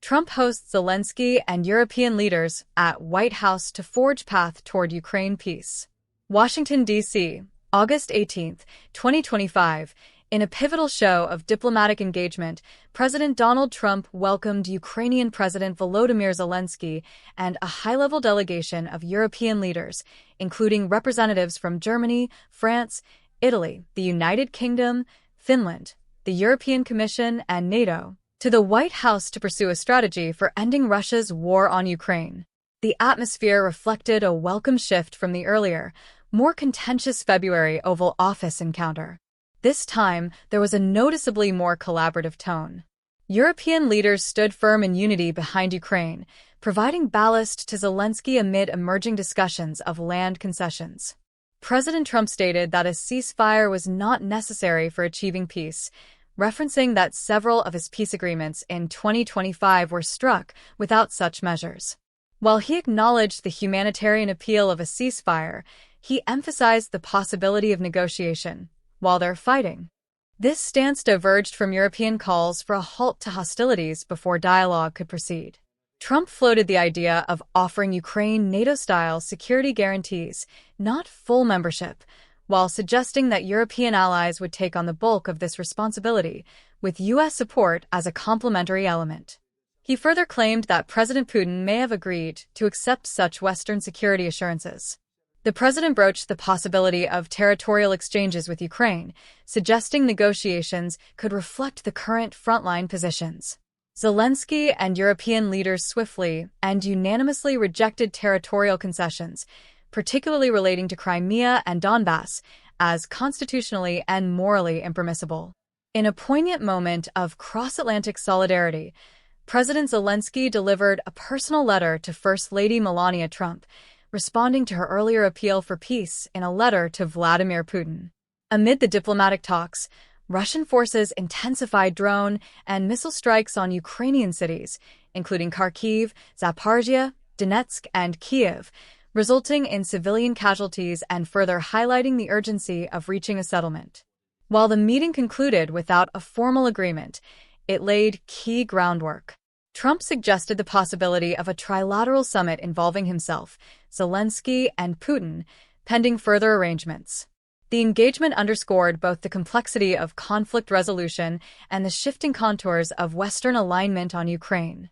Trump hosts Zelenskyy and European leaders at White House to forge path toward Ukraine peace. Washington, D.C., August 18, 2025. In a pivotal show of diplomatic engagement, President Donald Trump welcomed Ukrainian President Volodymyr Zelenskyy and a high-level delegation of European leaders, including representatives from Germany, France, Italy, the United Kingdom, Finland, the European Commission, and NATO, to the White House to pursue a strategy for ending Russia's war on Ukraine. The atmosphere reflected a welcome shift from the earlier, more contentious February Oval Office encounter. This time, there was a noticeably more collaborative tone. European leaders stood firm in unity behind Ukraine, providing ballast to Zelenskyy amid emerging discussions of land concessions. President Trump stated that a ceasefire was not necessary for achieving peace, referencing that several of his peace agreements in 2025 were struck without such measures. While he acknowledged the humanitarian appeal of a ceasefire, he emphasized the possibility of negotiation while they're fighting. This stance diverged from European calls for a halt to hostilities before dialogue could proceed. Trump floated the idea of offering Ukraine NATO-style security guarantees, not full membership, while suggesting that European allies would take on the bulk of this responsibility, with U.S. support as a complementary element. He further claimed that President Putin may have agreed to accept such Western security assurances. The president broached the possibility of territorial exchanges with Ukraine, suggesting negotiations could reflect the current frontline positions. Zelenskyy and European leaders swiftly and unanimously rejected territorial concessions, particularly relating to Crimea and Donbass, as constitutionally and morally impermissible. In a poignant moment of cross-Atlantic solidarity, President Zelenskyy delivered a personal letter to First Lady Melania Trump, responding to her earlier appeal for peace in a letter to Vladimir Putin. Amid the diplomatic talks, Russian forces intensified drone and missile strikes on Ukrainian cities, including Kharkiv, Zaporizhia, Donetsk, and Kyiv, resulting in civilian casualties and further highlighting the urgency of reaching a settlement. While the meeting concluded without a formal agreement, it laid key groundwork. Trump suggested the possibility of a trilateral summit involving himself, Zelenskyy, and Putin, pending further arrangements. The engagement underscored both the complexity of conflict resolution and the shifting contours of Western alignment on Ukraine.